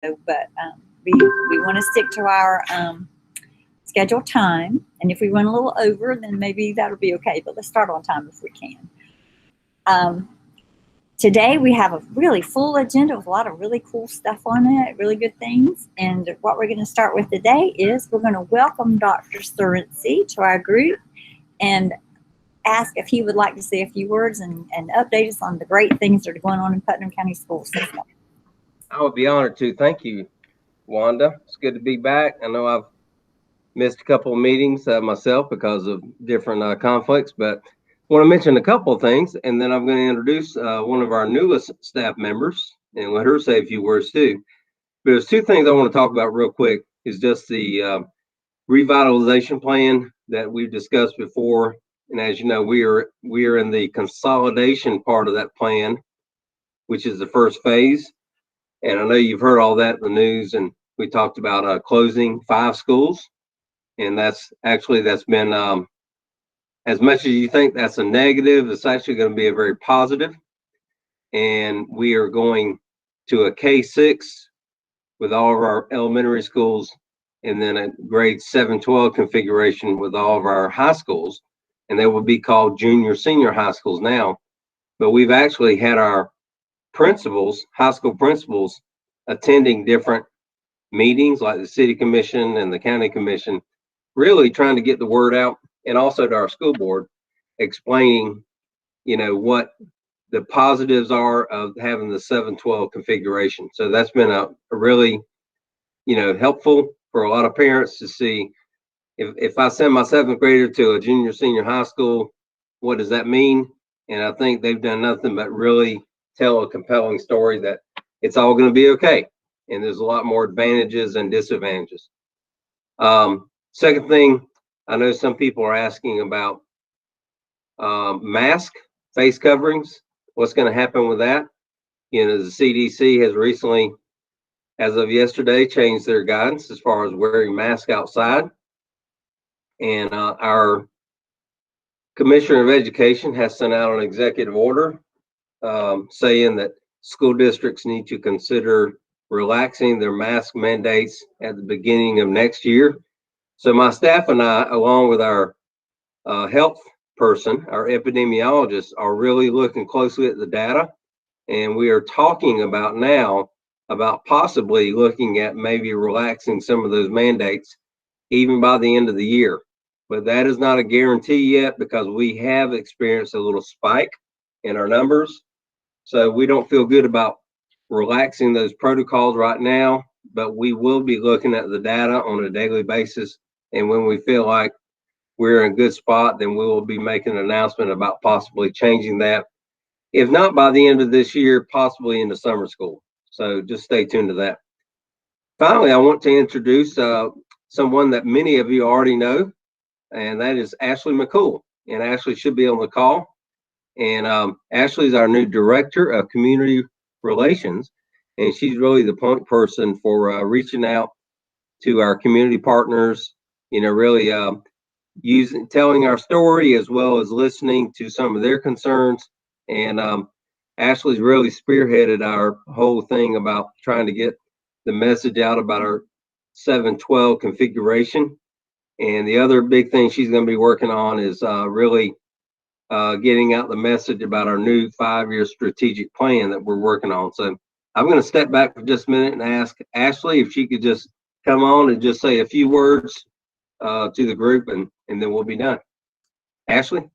but we want to stick to our scheduled time. And if we run a little over, then maybe that'll be okay. But let's start on time if we can. Today we have a really full agenda with a lot of really cool stuff on it, really good things. And what we're going to start with today is we're going to welcome Dr. Surrency to our group and ask if he would like to say a few words and update us on the great things that are going on in Putnam County School System. I would be honored to. Thank you, Wanda. It's good to be back. I know I've missed a couple of meetings myself because of different conflicts, but I want to mention a couple of things, and then I'm going to introduce one of our newest staff members and let her say a few words too. But there's two things I want to talk about real quick. Is just the revitalization plan that we've discussed before, and as you know, we are in the consolidation part of that plan, which is the first phase. And I know you've heard all that in the news, and we talked about closing 5 schools, and that's been as much as you think that's a negative, it's actually going to be a very positive. And we are going to a K-6 with all of our elementary schools, and then a grade 7-12 configuration with all of our high schools. And they will be called junior, senior high schools now. But we've actually had our principals, high school principals, attending different meetings like the city commission and the county commission, really trying to get the word out, and also to our school board, explaining, what the positives are of having the 7-12 configuration. So that's been a really, helpful for a lot of parents to see if I send my 7th grader to a junior, senior high school, what does that mean? And I think they've done nothing but really tell a compelling story that it's all going to be okay. And there's a lot more advantages and disadvantages. Second thing, I know some people are asking about mask, face coverings. What's going to happen with that? The CDC has recently, as of yesterday, changed their guidance as far as wearing masks outside. And our Commissioner of Education has sent out an executive order saying that school districts need to consider relaxing their mask mandates at the beginning of next year. So my staff and I, along with our health person, our epidemiologist, are really looking closely at the data. And we are talking about now about possibly looking at maybe relaxing some of those mandates even by the end of the year. But that is not a guarantee yet because we have experienced a little spike in our numbers. So we don't feel good about relaxing those protocols right now, but we will be looking at the data on a daily basis. And when we feel like we're in a good spot, then we will be making an announcement about possibly changing that. If not by the end of this year, possibly into summer school. So just stay tuned to that. Finally, I want to introduce someone that many of you already know, and that is Ashley McCool. And Ashley should be on the call. And Ashley is our new Director of Community Relations, and she's really the point person for reaching out to our community partners, really telling our story as well as listening to some of their concerns. And Ashley's really spearheaded our whole thing about trying to get the message out about our 7-12 configuration. And the other big thing she's going to be working on is really getting out the message about our new 5-year strategic plan that we're working on. So I'm going to step back for just a minute and ask Ashley if she could just come on and just say a few words to the group, and then we'll be done. Ashley?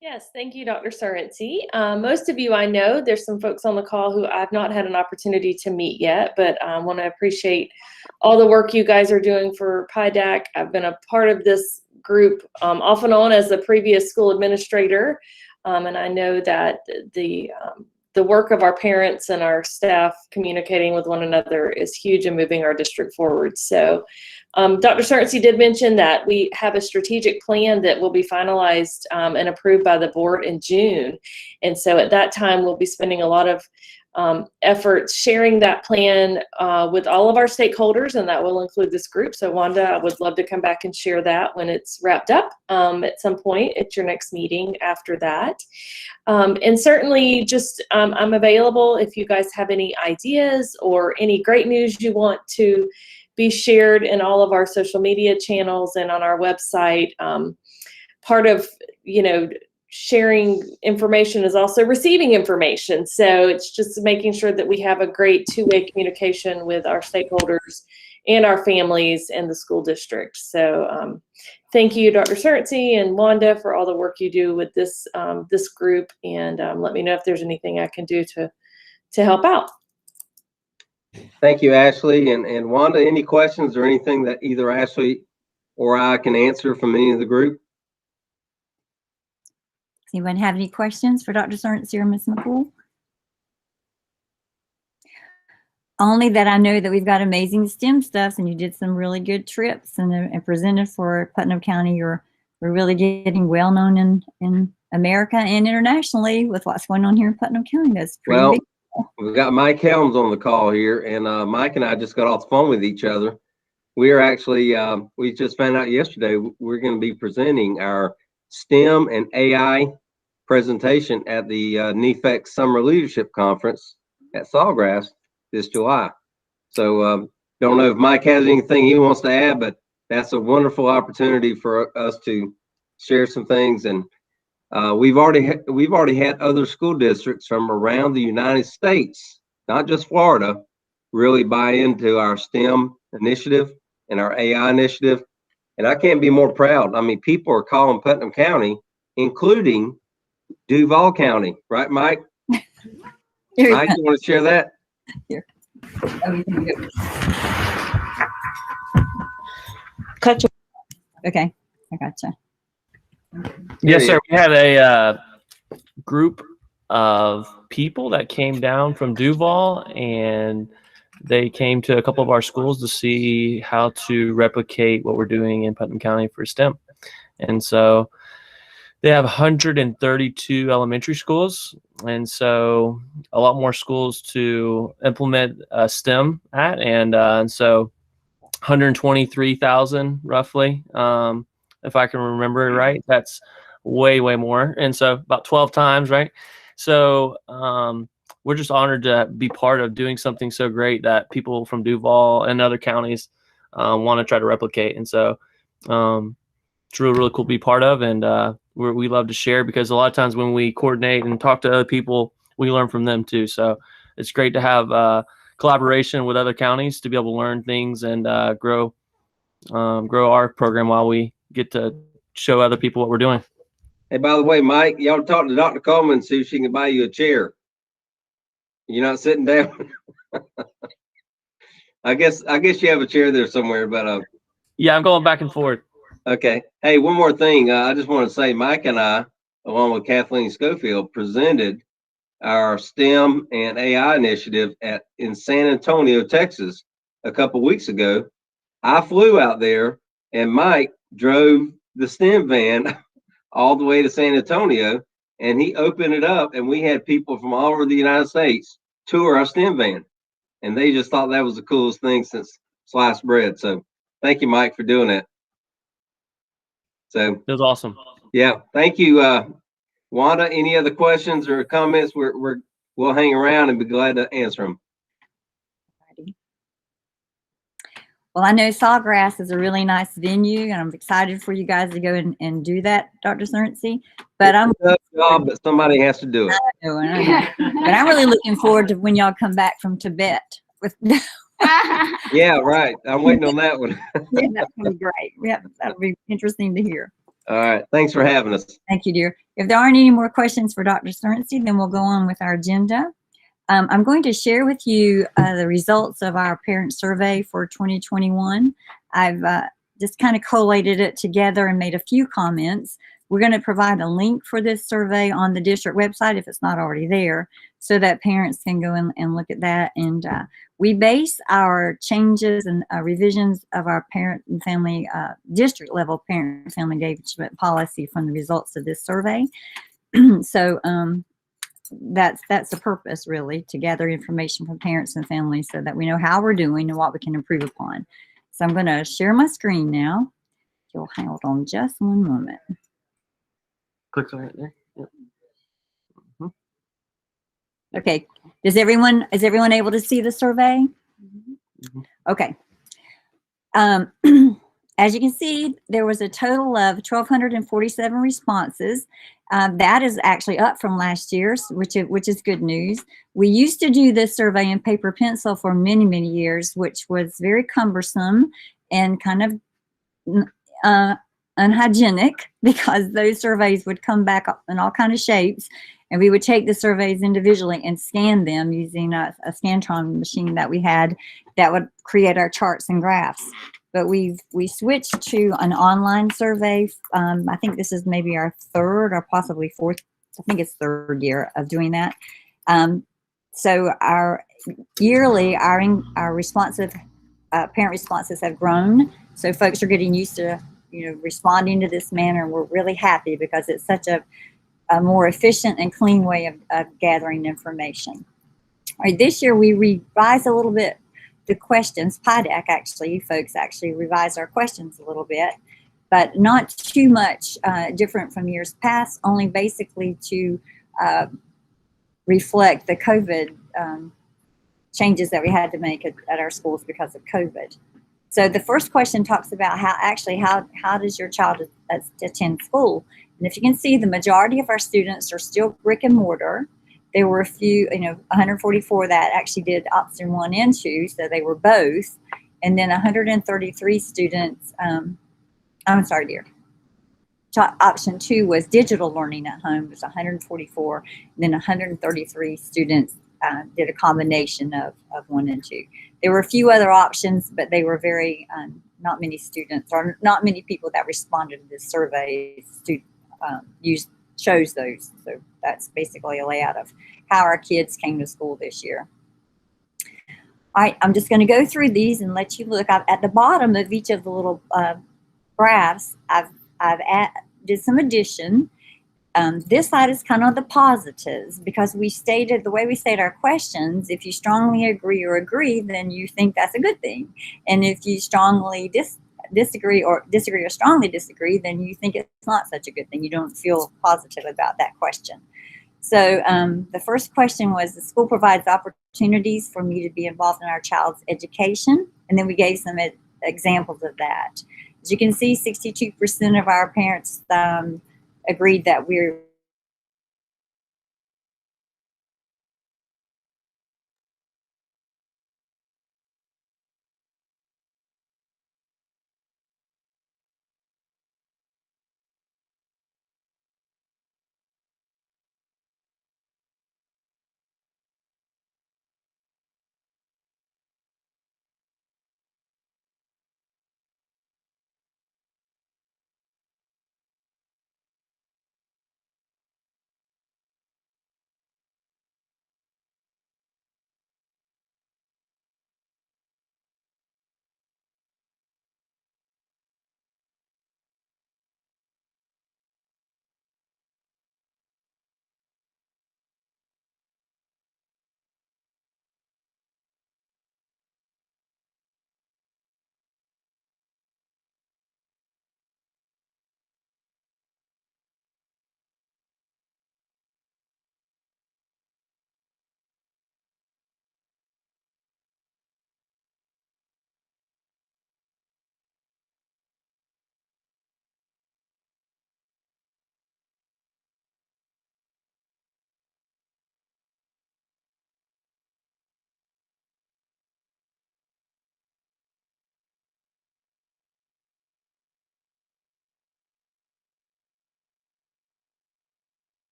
Yes, thank you, Dr. Surrency. Most of you I know. There's some folks on the call who I've not had an opportunity to meet yet, but I want to appreciate all the work you guys are doing for PIDAC. I've been a part of this group off and on as a previous school administrator, and I know that the work of our parents and our staff communicating with one another is huge in moving our district forward. So Dr. Surrency did mention that we have a strategic plan that will be finalized and approved by the board in June. And so at that time, we'll be spending a lot of efforts, sharing that plan with all of our stakeholders, and that will include this group. So Wanda, I would love to come back and share that when it's wrapped up at some point at your next meeting after that. And certainly just I'm available if you guys have any ideas or any great news you want to be shared in all of our social media channels and on our website. Part of, sharing information is also receiving information. So it's just making sure that we have a great two-way communication with our stakeholders and our families and the school district. So thank you, Dr. Surtsey and Wanda, for all the work you do with this this group. And let me know if there's anything I can do to help out. Thank you, Ashley. And Wanda, any questions or anything that either Ashley or I can answer from any of the group? Does anyone have any questions for Dr. Surtsey or Ms. McCool? Only that I know that we've got amazing STEM stuff, and you did some really good trips and presented for Putnam County. We're really getting well known in America and internationally with what's going on here in Putnam County. That's pretty big. We've got Mike Helms on the call here, and Mike and I just got off the phone with each other. We are actually, we just found out yesterday, we're going to be presenting our STEM and AI presentation at the NEFEC Summer Leadership Conference at Sawgrass this July. So don't know if Mike has anything he wants to add, but that's a wonderful opportunity for us to share some things. And we've already had other school districts from around the United States, not just Florida, really buy into our STEM initiative and our AI initiative. And I can't be more proud. I mean, people are calling Putnam County, including Duval County, right, Mike? Mike, you want to share that? Here. Okay, I gotcha. Yes, sir. We had a group of people that came down from Duval, and they came to a couple of our schools to see how to replicate what we're doing in Putnam County for STEM. And so they have 132 elementary schools, and so a lot more schools to implement STEM at, and so 123,000 roughly, if I can remember it right. That's way more, and so about 12 times, right? So we're just honored to be part of doing something so great that people from Duval and other counties want to try to replicate, and so it's really cool to be part of, and we love to share, because a lot of times when we coordinate and talk to other people, we learn from them too. So it's great to have collaboration with other counties to be able to learn things and grow our program while we get to show other people what we're doing. Hey, by the way, Mike, y'all talk to Dr. Coleman and see if she can buy you a chair. You're not sitting down. I guess you have a chair there somewhere, but yeah, I'm going back and forth. Okay. Hey, one more thing. I just want to say Mike and I, along with Kathleen Schofield, presented our STEM and AI initiative in San Antonio, Texas, a couple weeks ago. I flew out there, and Mike drove the STEM van all the way to San Antonio, and he opened it up, and we had people from all over the United States tour our STEM van, and they just thought that was the coolest thing since sliced bread. So thank you, Mike, for doing that. So it was awesome. Yeah, thank you, Wanda. Any other questions or comments? We'll hang around and be glad to answer them. Well, I know Sawgrass is a really nice venue, and I'm excited for you guys to go and do that, Dr. Surtsey. But it's a tough job, but somebody has to do it. I know. But I'm really looking forward to when y'all come back from Tibet. Yeah, right. I'm waiting on that one. Yeah, that's gonna be great. Yeah, that'll be interesting to hear. All right. Thanks for having us. Thank you, dear. If there aren't any more questions for Dr. Surtsey, then we'll go on with our agenda. I'm going to share with you the results of our parent survey for 2021. I've just kind of collated it together and made a few comments. We're going to provide a link for this survey on the district website if it's not already there, so that parents can go and look at that. And we base our changes and revisions of our parent and family district level parent and family engagement policy from the results of this survey. So that's the purpose, really, to gather information from parents and families so that we know how we're doing and what we can improve upon. So I'm going to share my screen now. You'll hold on just one moment. Click right there. Yep. Okay. Is everyone able to see the survey? Mhm. Okay. As you can see, there was a total of 1,247 responses. That is actually up from last year's, which is good news. We used to do this survey in paper pencil for many, many years, which was very cumbersome and kind of unhygienic, because those surveys would come back in all kinds of shapes, and we would take the surveys individually and scan them using a Scantron machine that we had that would create our charts and graphs. But we switched to an online survey. I think this is maybe our third or possibly fourth. I think it's third year of doing that. So our yearly, our responsive parent responses have grown. So folks are getting used to responding to this manner. We're really happy because it's such a more efficient and clean way of gathering information. All right, this year we revised a little bit the questions. PIDAC folks actually revised our questions a little bit, but not too much different from years past, only basically to reflect the COVID changes that we had to make at our schools because of COVID. So the first question talks about how does your child attend school? And if you can see, the majority of our students are still brick and mortar. There were a few, 144 that actually did option 1 and 2, so they were both. And then 133 students, I'm sorry, dear. Option 2 was digital learning at home. It was 144. And then 133 students did a combination of 1 and 2. There were a few other options, but they were very, not many students or not many people that responded to this survey chose those. So that's basically a layout of how our kids came to school this year. All right, I'm just going to go through these and let you look. At the bottom of each of the little graphs, I've did some addition. This side is kind of the positives, because the way we state our questions, if you strongly agree or agree, then you think that's a good thing. And if you strongly disagree or strongly disagree, then you think it's not such a good thing. You don't feel positive about that question. So the first question was, the school provides opportunities for me to be involved in our child's education. And then we gave some examples of that. As you can see, 62% of our parents agreed that we're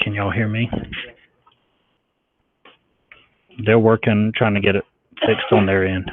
Can y'all hear me? They're working, trying to get it fixed on their end.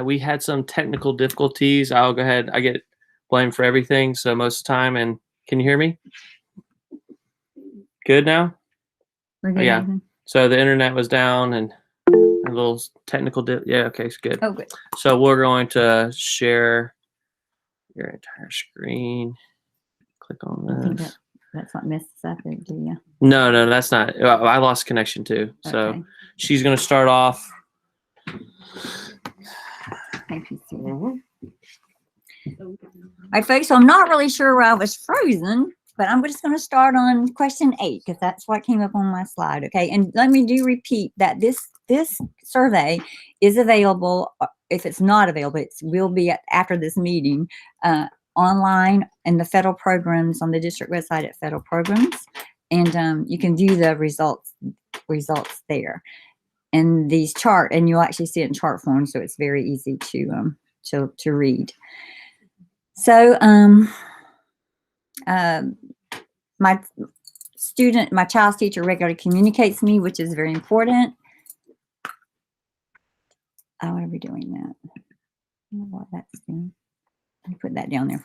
We had some technical difficulties. I'll go ahead. I get blamed for everything, so most of the time. And can you hear me? Good now? We're good. Yeah. Nathan? So the internet was down and a little technical yeah, okay, it's good. Oh, good. So we're going to share your entire screen. Click on I think this. that's what messes up there, do you? No, that's not. I lost connection too. So Okay. she's going to start off. Thank you, Sue. Mhm. All right, folks, so I'm not really sure where I was frozen, but I'm just going to start on question 8 because that's what came up on my slide. Okay, and let me repeat that this survey is available. If it's not available, it will be after this meeting online in the federal programs on the district website at federal programs, and you can view the results there. And these chart, and you'll actually see it in chart form, so it's very easy to read. So my child's teacher regularly communicates to me, which is very important. Why are we doing that? I don't know what that's doing. Let me put that down there.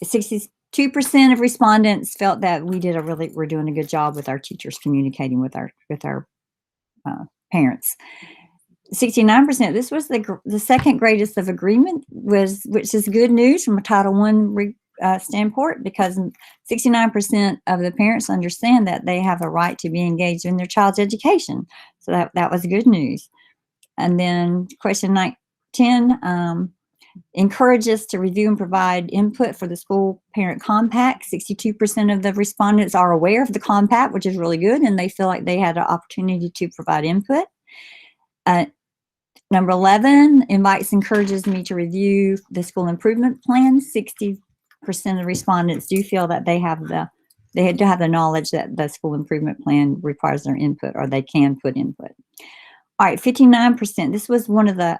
62% of respondents felt that we're doing a good job with our teachers communicating with our parents. 69%. This was the second greatest of agreement, which is good news from a Title I standpoint, because 69% of the parents understand that they have a right to be engaged in their child's education. So that was good news. And then question 10, encourage us to review and provide input for the school parent compact. 62% of the respondents are aware of the compact, which is really good, and they feel like they had an opportunity to provide input. Number 11, encourages me to review the school improvement plan. 60% of respondents do feel that they had to have the knowledge that the school improvement plan requires their input, or they can put input. All right, 59%. This was one of the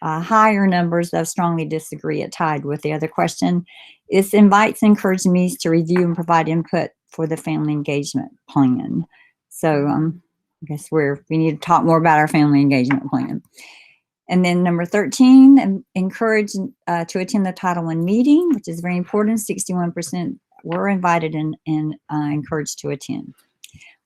higher numbers that strongly disagree. It tied with the other question. It encourages me to review and provide input for the family engagement plan. So I guess we need to talk more about our family engagement plan. And then number 13, encourage to attend the Title I meeting, which is very important. 61% were invited and encouraged to attend.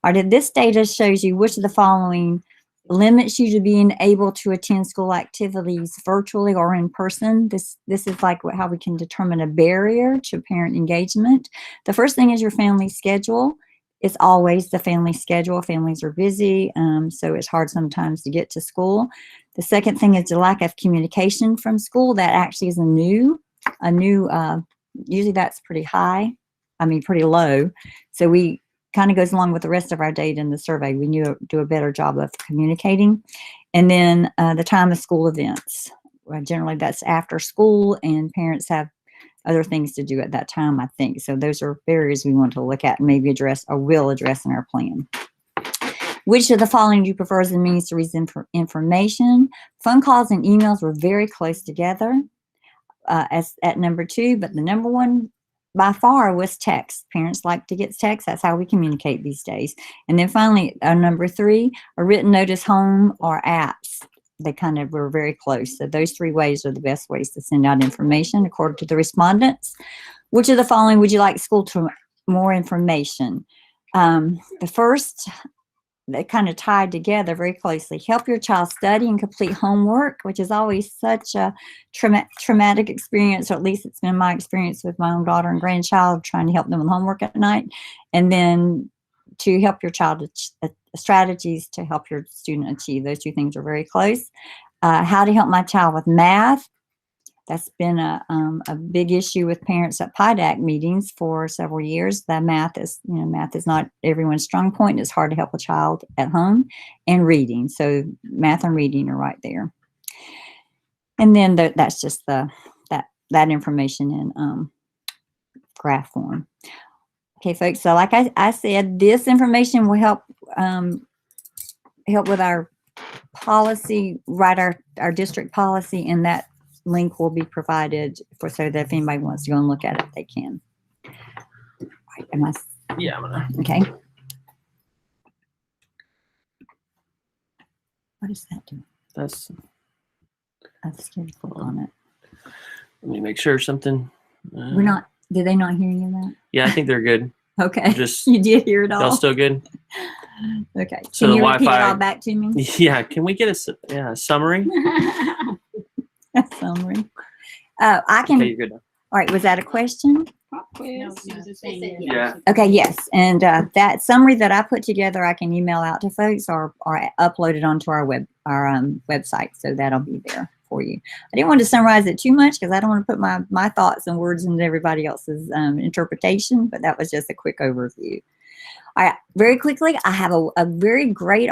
All right, this data shows you which of the following limits you to being able to attend school activities virtually or in person. This is like how we can determine a barrier to parent engagement. The first thing is your family schedule. It's always the family schedule. Families are busy, so it's hard sometimes to get to school. The second thing is the lack of communication from school. That actually is usually that's pretty high. Pretty low. So we kind of goes along with the rest of our data in the survey. We do a better job of communicating. And then the time of school events. generally that's after school, and parents have other things to do at that time, I think. So those are areas we want to look at and maybe address or will address in our plan. Which of the following do you prefer as a means to receive information? Phone calls and emails were very close together as at number 2, but the number 1 by far was text. Parents like to get text. That's how we communicate these days. And then finally, number 3, a written notice, home, or apps. They kind of were very close. So those 3 ways are the best ways to send out information according to the respondents. Which of the following would you like school to more information? The first, they kind of tied together very closely. Help your child study and complete homework, which is always such a traumatic experience, or at least it's been my experience with my own daughter and grandchild, trying to help them with homework at night. And then to help your child, strategies to help your student achieve. Those 2 things are very close. How to help my child with math. That's been a big issue with parents at PIDAC meetings for several years. That math is not everyone's strong point. It's hard to help a child at home. And reading. So math and reading are right there. And then that's just that information in graph form. Okay, folks. So like I said, this information will help with our policy, write our district policy, and that link will be provided so that if anybody wants to go and look at it, they can. Right, Yeah, I'm gonna. Okay. What is that doing? That's. I just can't click on it. Let me make sure something. We're not. Did they not hear any of that? Yeah, I think they're good. Okay. Just you did hear it all. y'all still good? Okay. So Can the you repeat it Wi-Fi all back to me? Yeah. Can we get a summary? A summary. I can. Okay, you're good now. All right. Was that a question? Yeah. Okay, yes. And that summary that I put together, I can email out to folks or upload it onto our website. So that'll be there for you. I didn't want to summarize it too much because I don't want to put my thoughts and words into everybody else's interpretation, but that was just a quick overview. All right, very quickly, I have a very great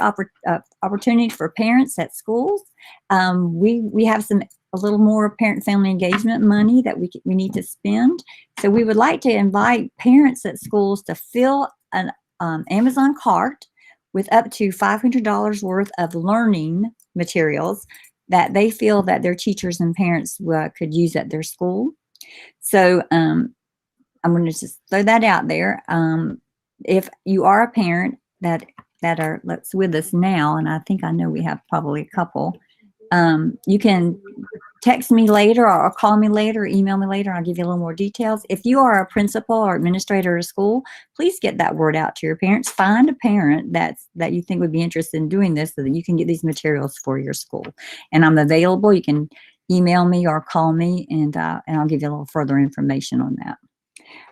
opportunity for parents at schools. We have a little more parent-family engagement money that we need to spend. So we would like to invite parents at schools to fill an Amazon cart with up to $500 worth of learning materials that they feel that their teachers and parents could use at their school. So I'm going to just throw that out there. If you are a parent that's with us now, and I know we have probably a couple, you can text me later or call me later or email me later. I'll give you a little more details. If you are a principal or administrator at a school, please get that word out to your parents. Find a parent that you think would be interested in doing this so that you can get these materials for your school. And I'm available. You can email me or call me, and I'll give you a little further information on that.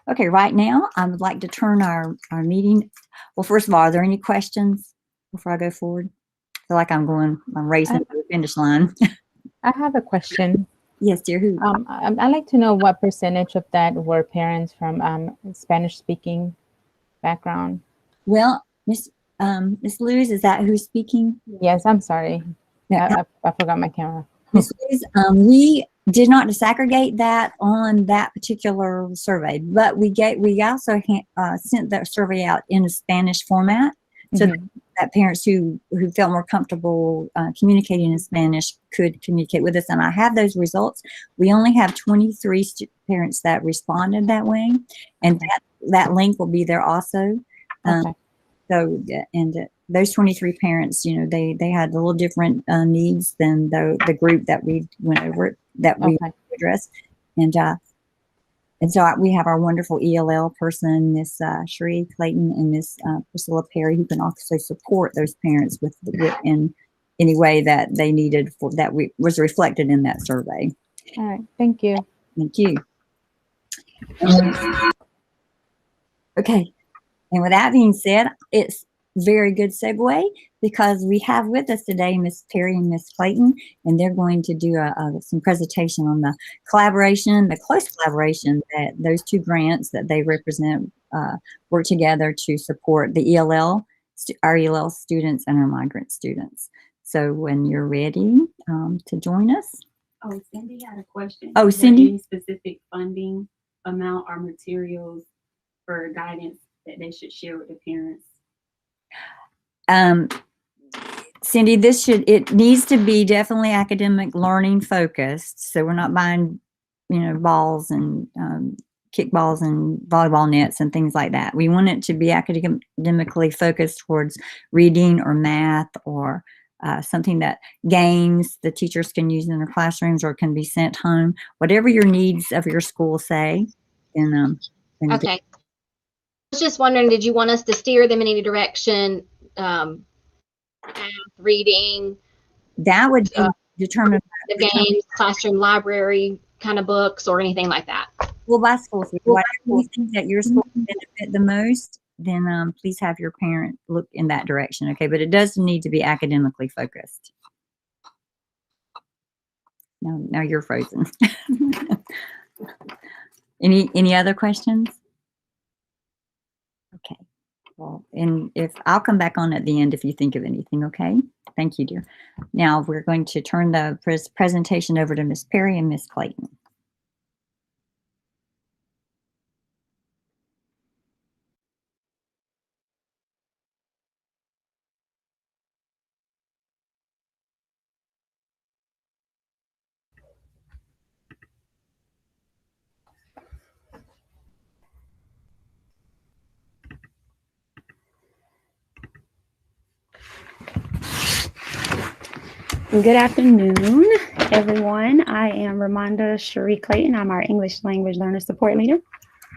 Okay, right now I would like to turn our meeting. Well, first of all, are there any questions before I go forward? I feel like I'm racing to the finish line. I have a question. Yes, dear. Who? I'd like to know what percentage of that were parents from Spanish-speaking background. Well, Miss Luz, is that who's speaking? Yes, I'm sorry. Yeah. I forgot my camera. Miss Luz, we did not disaggregate that on that particular survey, but we also sent that survey out in a Spanish format, so that parents who felt more comfortable communicating in Spanish could communicate with us. And I have those results. We only have 23 parents that responded that way, and that link will be there also. Okay. So, and those 23 parents, they had a little different needs than the group that we went over that we addressed. And so we have our wonderful ELL person, Miss Sheree Clayton, and Miss Priscilla Perry, who can also support those parents with in any way that they needed was reflected in that survey. All right. Thank you. Thank you. Okay. And with that being said, it's very good segue because we have with us today Miss Perry and Miss Clayton, and they're going to do some presentation on the close collaboration that those two grants that they represent work together to support the our ELL students and our migrant students. So when you're ready to join us. Oh, Cindy had a question. Oh, Is there Cindy? any specific funding amount or materials for guidance that they should share with the parents? Cindy, it needs to be definitely academic learning focused. So we're not buying, balls and kickballs and volleyball nets and things like that. We want it to be academically focused towards reading or math or something that games the teachers can use in their classrooms or can be sent home. Whatever your needs of your school say. Then Okay. I was just wondering, did you want us to steer them in any direction? Math, reading, that would be determined the games, classroom library kind of books, or anything like that. Well, by schools, whatever you think that your school can benefit the most, then please have your parent look in that direction, okay? But it does need to be academically focused. No, now you're frozen. Any other questions? Okay. Well, and if I'll come back on at the end if you think of anything, okay? Thank you, dear. Now we're going to turn the presentation over to Miss Perry and Miss Clayton. Good afternoon, everyone. I am Ramonda Cherie Clayton. I'm our English Language Learner Support Leader.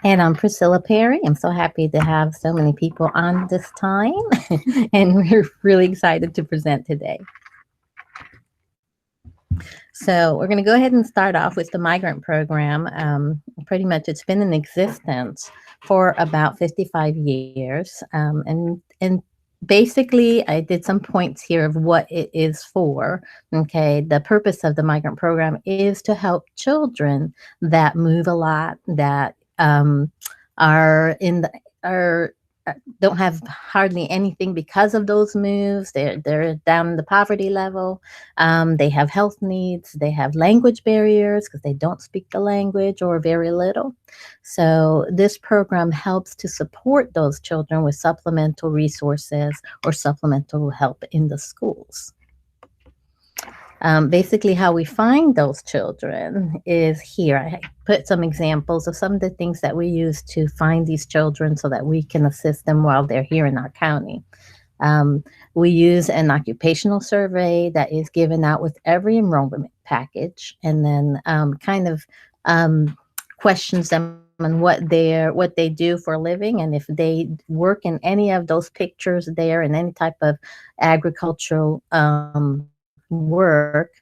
And I'm Priscilla Perry. I'm so happy to have so many people on this time, and we're really excited to present today. So we're going to go ahead and start off with the Migrant program. Pretty much it's been in existence for about 55 years. And basically, I did some points here of what it is for. Okay, the purpose of the Migrant program is to help children that move a lot, that don't have hardly anything because of those moves. They're down in the poverty level. They have health needs. They have language barriers because they don't speak the language or very little. So this program helps to support those children with supplemental resources or supplemental help in the schools. Basically, how we find those children is here. I put some examples of some of the things that we use to find these children so that we can assist them while they're here in our county. We use an occupational survey that is given out with every enrollment package, and then questions them on what they do for a living, and if they work in any of those pictures there in any type of agricultural work,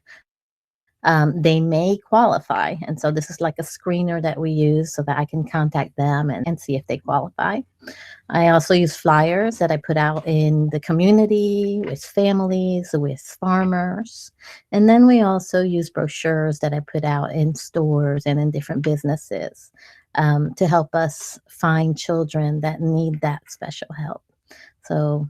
they may qualify. And so this is like a screener that we use so that I can contact them and see if they qualify. I also use flyers that I put out in the community with families, with farmers. And then we also use brochures that I put out in stores and in different businesses to help us find children that need that special help. So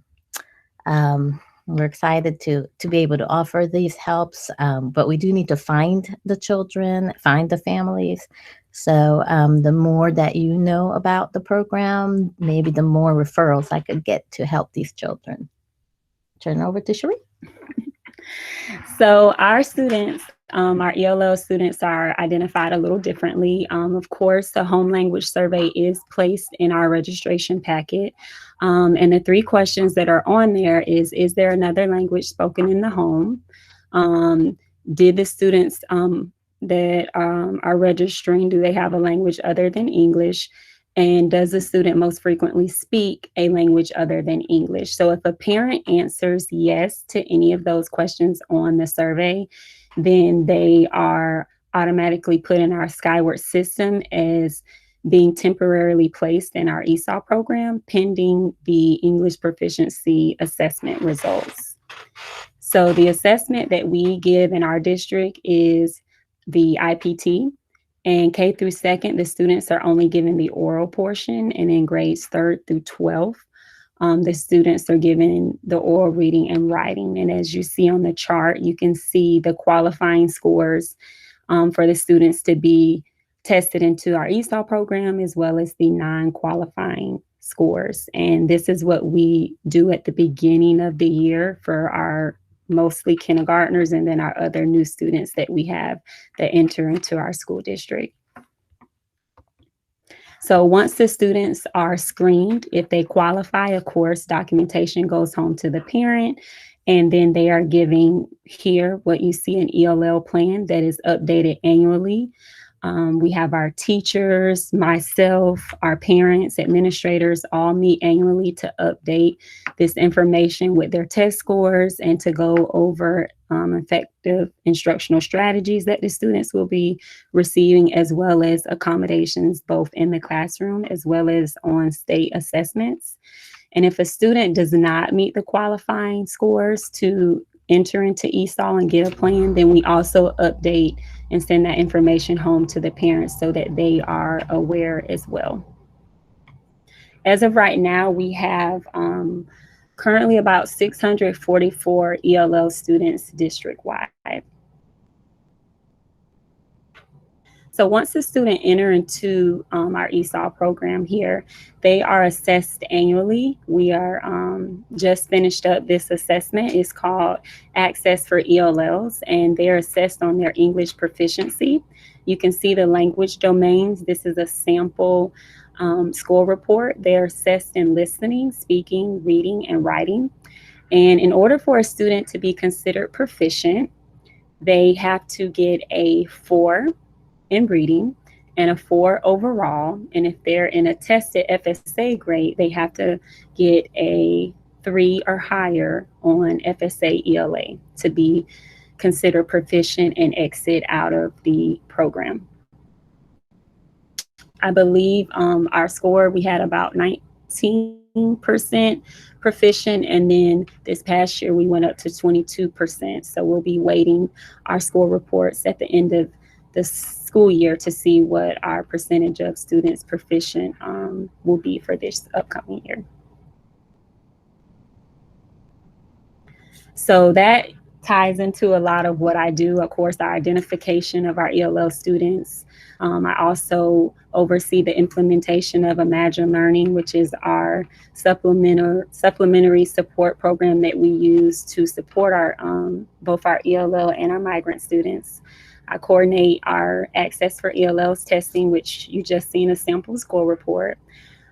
we're excited to be able to offer these helps, but we do need to find the children, find the families. So the more that you know about the program, maybe the more referrals I could get to help these children. Turn over to Cherie. So our students, our ELL students are identified a little differently. Of course, the home language survey is placed in our registration packet. And the 3 questions that are on there is there another language spoken in the home? Did the students that are registering, do they have a language other than English? And does the student most frequently speak a language other than English? So if a parent answers yes to any of those questions on the survey, then they are automatically put in our Skyward system as being temporarily placed in our ESOL program pending the English proficiency assessment results. So the assessment that we give in our district is the IPT. And K through 2nd, the students are only given the oral portion, and in grades 3rd through 12th, the students are given the oral reading and writing. And as you see on the chart, you can see the qualifying scores for the students to be tested into our ESOL program, as well as the non-qualifying scores. And this is what we do at the beginning of the year for our mostly kindergartners and then our other new students that we have that enter into our school district. So once the students are screened, if they qualify, of course, documentation goes home to the parent, and then they are giving here what you see an ELL plan that is updated annually. We have our teachers, myself, our parents, administrators all meet annually to update this information with their test scores and to go over effective instructional strategies that the students will be receiving, as well as accommodations both in the classroom as well as on state assessments. And if a student does not meet the qualifying scores to enter into ESOL and get a plan, then we also update and send that information home to the parents so that they are aware as well. As of right now, we have currently about 644 ELL students district-wide. So once the student enter into our ESOL program here, they are assessed annually. We are just finished up this assessment. It's called Access for ELLs, and they're assessed on their English proficiency. You can see the language domains. This is a sample score report. They're assessed in listening, speaking, reading, and writing. And in order for a student to be considered proficient, they have to get a 4 in reading and a 4 overall. And if they're in a tested FSA grade, they have to get a 3 or higher on FSA ELA to be considered proficient and exit out of the program. I believe our score, we had about 19% proficient, and then this past year we went up to 22%. So we'll be waiting our score reports at the end of the school year to see what our percentage of students proficient will be for this upcoming year. So that ties into a lot of what I do. Of course, our identification of our ELL students. I also oversee the implementation of Imagine Learning, which is our supplementary support program that we use to support our both our ELL and our migrant students. I coordinate our Access for ELLs testing, which you just seen a sample score report.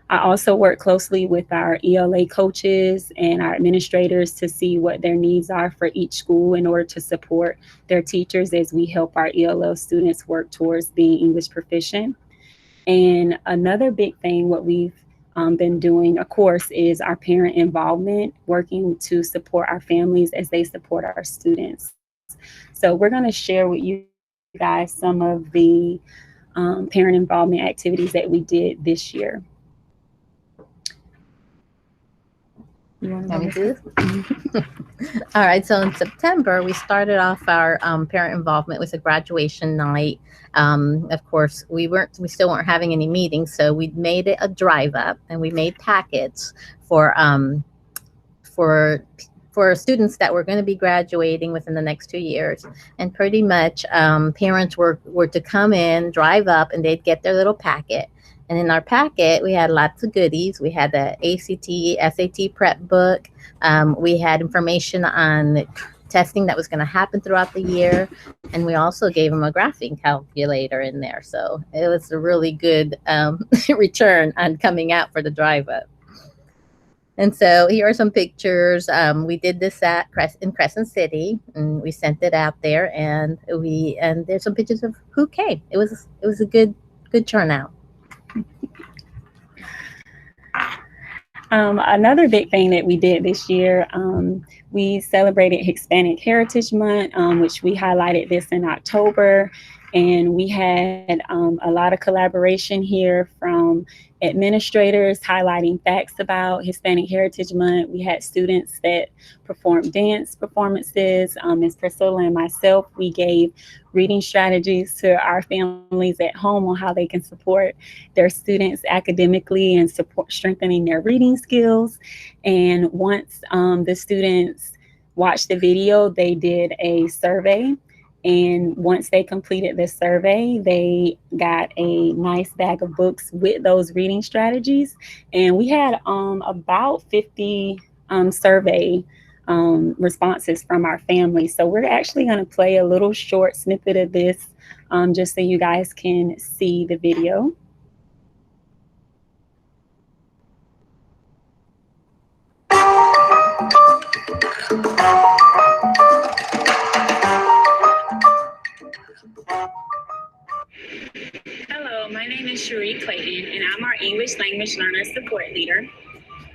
I also work closely with our ELA coaches and our administrators to see what their needs are for each school in order to support their teachers as we help our ELL students work towards being English proficient. And another big thing, what we've been doing, of course, is our parent involvement, working to support our families as they support our students. So we're going to share with you guys some of the parent involvement activities that we did this year. Let me do this. All right, so in September, we started off our parent involvement with a graduation night. Of course, we still weren't having any meetings, so we made it a drive up, and we made packets for students that were going to be graduating within the next 2 years. And pretty much parents were to come in, drive up, and they'd get their little packet. And in our packet, we had lots of goodies. We had the ACT, SAT prep book. We had information on testing that was going to happen throughout the year. And we also gave them a graphing calculator in there. So it was a really good return on coming out for the drive up. And so here are some pictures. We did this in Crescent City, and we sent it out there. And there's some pictures of who came. It was a good turnout. Another big thing that we did this year, we celebrated Hispanic Heritage Month, which we highlighted this in October. And we had a lot of collaboration here from administrators highlighting facts about Hispanic Heritage Month. We had students that performed dance performances. Ms. Priscilla and myself, we gave reading strategies to our families at home on how they can support their students academically and support strengthening their reading skills. And once the students watched the video, they did a survey. And once they completed the survey, they got a nice bag of books with those reading strategies. And we had about 50 survey responses from our family. So we're actually going to play a little short snippet of this just so you guys can see the video. Hello, my name is Cherie Clayton, and I'm our English Language Learner Support Leader.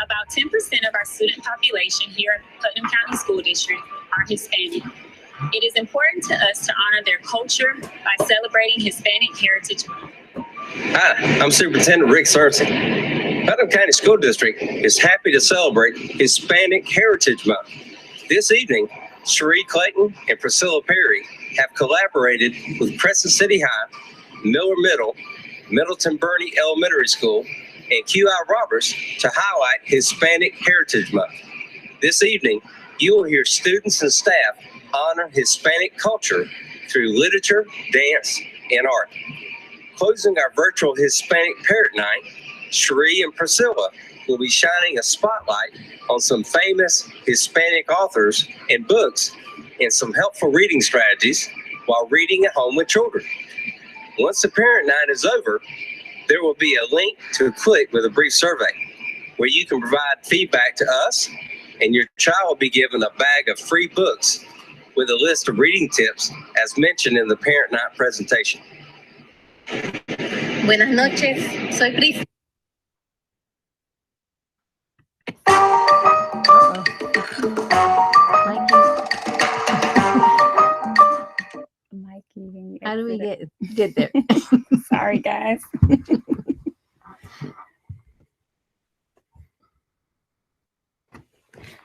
About 10% of our student population here at Putnam County School District are Hispanic. It is important to us to honor their culture by celebrating Hispanic Heritage Month. Hi, I'm Superintendent Rick Searcy. Putnam County School District is happy to celebrate Hispanic Heritage Month. This evening, Cherie Clayton and Priscilla Perry have collaborated with Crescent City High, Miller Middle, Middleton Burney Elementary School, and QI Roberts to highlight Hispanic Heritage Month. This evening, you will hear students and staff honor Hispanic culture through literature, dance, and art. Closing our virtual Hispanic Parent Night, Cherie and Priscilla will be shining a spotlight on some famous Hispanic authors and books and some helpful reading strategies while reading at home with children. Once the parent night is over, there will be a link to click with a brief survey where you can provide feedback to us, and your child will be given a bag of free books with a list of reading tips as mentioned in the parent night presentation. Buenas noches, soy Pris. Mikey, How do we get there? Sorry, guys.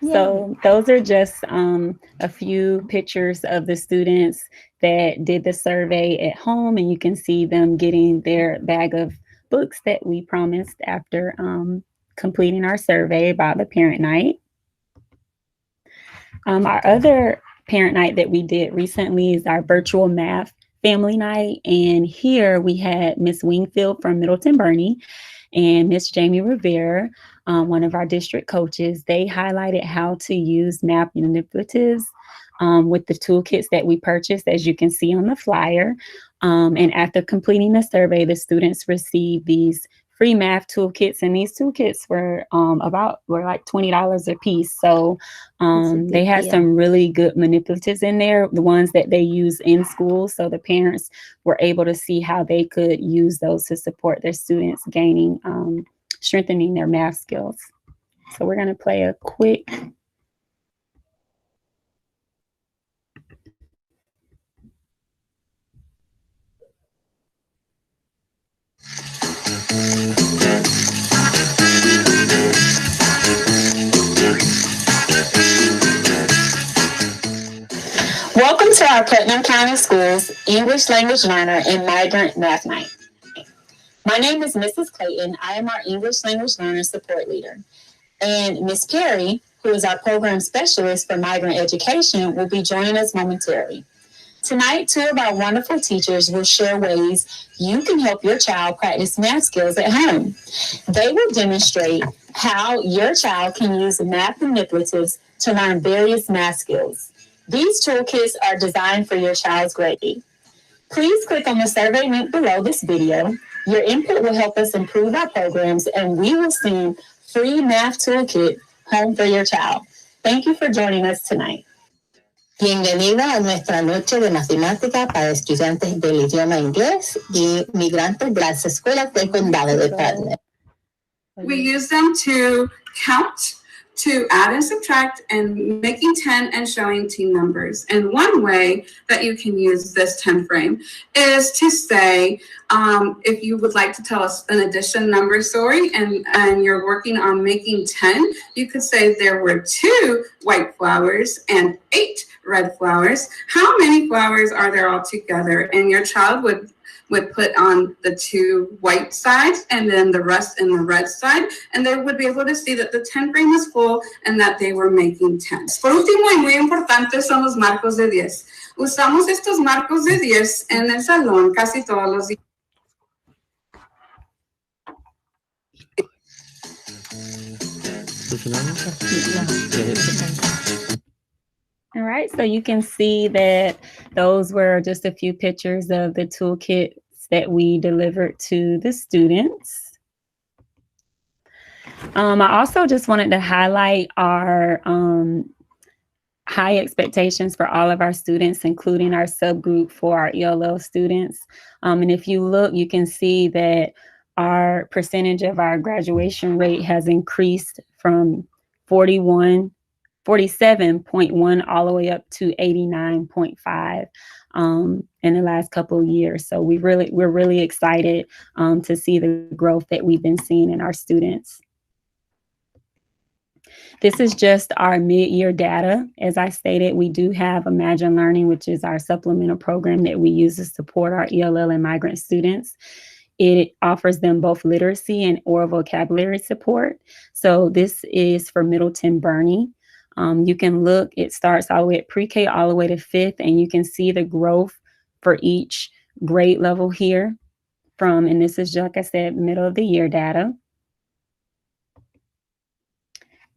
So those are just a few pictures of the students that did the survey at home, and you can see them getting their bag of books that we promised after completing our survey about the parent night. Our other parent night that we did recently is our virtual math family night, and here we had Miss Wingfield from Middleton Burney and Miss Jamie Rivera, one of our district coaches. They highlighted how to use math manipulatives with the toolkits that we purchased, as you can see on the flyer. And after completing the survey, the students received these free math toolkits, and these toolkits were like $20 a piece. So they had some really good manipulatives in there, the ones that they use in school. So the parents were able to see how they could use those to support their students gaining, strengthening their math skills. So we're going to play a quick. Welcome to our Putnam County Schools English Language Learner and Migrant Math Night. My name is Mrs. Clayton. I am our English Language Learner Support Leader. And Ms. Perry, who is our Program Specialist for Migrant Education, will be joining us momentarily. Tonight, two of our wonderful teachers will share ways you can help your child practice math skills at home. They will demonstrate how your child can use math manipulatives to learn various math skills. These toolkits are designed for your child's grade. Please click on the survey link below this video. Your input will help us improve our programs, and we will send free math toolkit home for your child. Thank you for joining us tonight. Bienvenida a nuestra noche de matemática para estudiantes del idioma inglés y migrantes de las escuelas del condado de Putnam. We use them to count, to add and subtract, and making 10 and showing team numbers. And one way that you can use this 10 frame is to say, if you would like to tell us an addition number story and you're working on making 10, you could say there were 2 white flowers and 8 red flowers. How many flowers are there all together? And your child would put on the 2 white sides and then the rest in the red side, and they would be able to see that the 10 frame was full and that they were making 10. Por último y muy importante son los marcos de 10. Usamos estos marcos de 10 en el salón casi todos los días. All right, so you can see that those were just a few pictures of the toolkits that we delivered to the students. I also just wanted to highlight our high expectations for all of our students, including our subgroup for our ELL students. And if you look, you can see that our percentage of our graduation rate has increased from 47.1 all the way up to 89.5 in the last couple of years. So we're really excited to see the growth that we've been seeing in our students. This is just our mid-year data. As I stated, we do have Imagine Learning, which is our supplemental program that we use to support our ELL and migrant students. It offers them both literacy and oral vocabulary support. So this is for Middleton Burney. You can look, it starts all the way at pre-K all the way to 5th, and you can see the growth for each grade level here and this is, like I said, middle of the year data.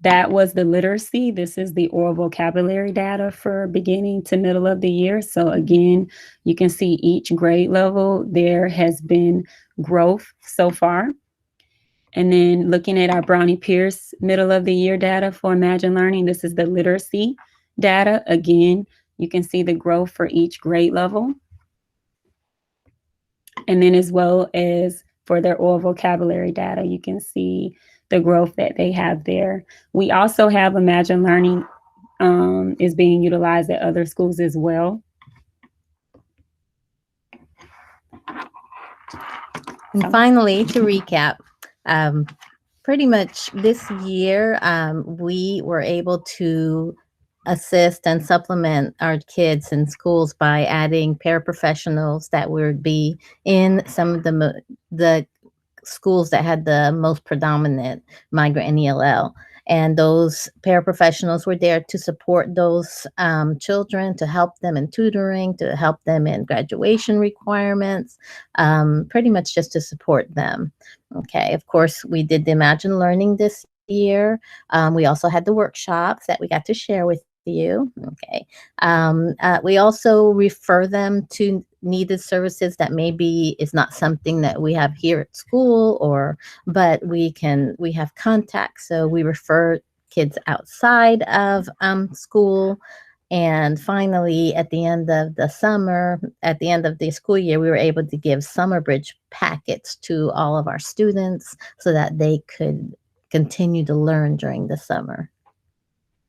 That was the literacy. This is the oral vocabulary data for beginning to middle of the year. So again, you can see each grade level, there has been growth so far. And then looking at our Brownie Pierce middle of the year data for Imagine Learning, this is the literacy data. Again, you can see the growth for each grade level. And then as well as for their oral vocabulary data, you can see the growth that they have there. We also have Imagine Learning is being utilized at other schools as well. And finally, to recap, pretty much this year, we were able to assist and supplement our kids in schools by adding paraprofessionals that would be in some of the schools that had the most predominant migrant and ELL. And those paraprofessionals were there to support those children, to help them in tutoring, to help them in graduation requirements, pretty much just to support them. Okay, of course, we did the Imagine Learning this year. We also had the workshops that we got to share with you. Okay, we also refer them to needed services that maybe is not something that we have here at school, but we have contacts, so we refer kids outside of school. And finally, at the end of the summer, at the end of the school year, we were able to give Summer Bridge packets to all of our students so that they could continue to learn during the summer.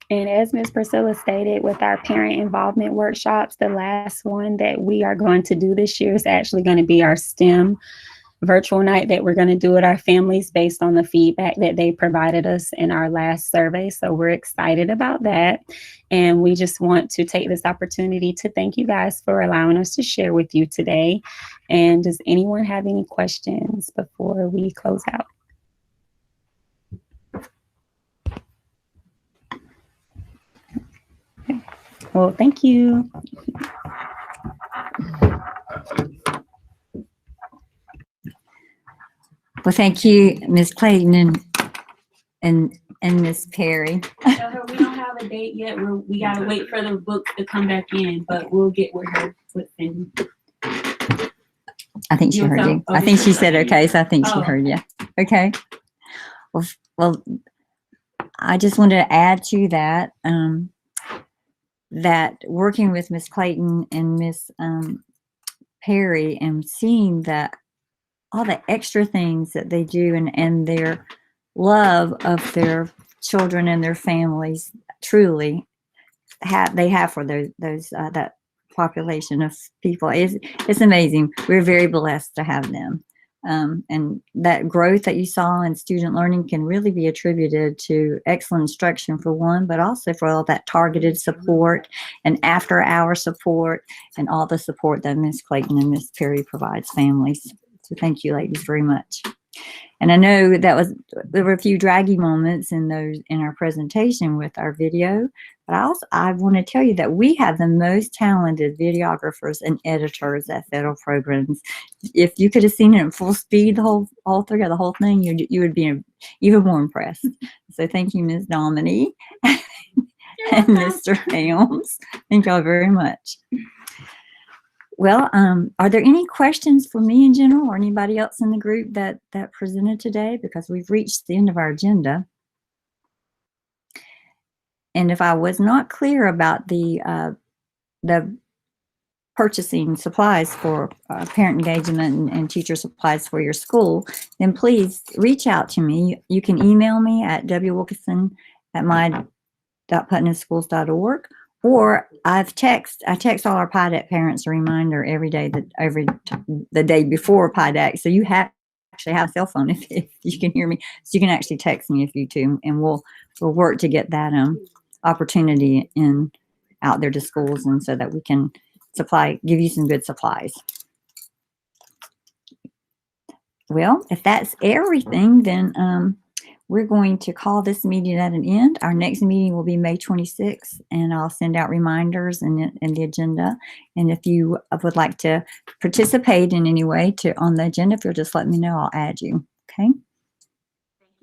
And as Ms. Priscilla stated, with our parent involvement workshops, the last one that we are going to do this year is actually going to be our STEM virtual night that we're going to do with our families based on the feedback that they provided us in our last survey. So we're excited about that. And we just want to take this opportunity to thank you guys for allowing us to share with you today. And does anyone have any questions before we close out? Well, thank you. Well, thank you, Ms. Clayton and Ms. Perry. We don't have a date yet. We got to wait for the book to come back in, but we'll get with her with Cindy. I think she heard you. I think she said okay, so I think she heard you. Okay. Well, I just wanted to add to that, that working with Ms. Clayton and Ms. Perry and seeing that all the extra things that they do and their love of their children and their families truly they have for those that population of people. It's amazing. We're very blessed to have them. And that growth that you saw in student learning can really be attributed to excellent instruction for one, but also for all that targeted support and after-hour support and all the support that Ms. Clayton and Ms. Perry provides families. So thank you, ladies, very much. And I know there were a few draggy moments in our presentation with our video, but I want to tell you that we have the most talented videographers and editors at Federal Programs. If you could have seen it at full speed, the whole thing, you would be even more impressed. So thank you, Ms. Domini and Mr. Helms. Thank y'all very much. Well, are there any questions for me in general or anybody else in the group that presented today? Because we've reached the end of our agenda. And if I was not clear about the purchasing supplies for parent engagement and teacher supplies for your school, then please reach out to me. You can email me at www.my.putnamschools.org. Or I text all our PIDAC parents a reminder every day the day before PIDAC. So you actually have a cell phone if you can hear me. So you can actually text me if you too, and we'll work to get that opportunity out there to schools, and so that we can give you some good supplies. Well, if that's everything, then we're going to call this meeting at an end. Our next meeting will be May 26th, and I'll send out reminders in the agenda. And if you would like to participate in any way on the agenda, if you'll just let me know, I'll add you. Okay.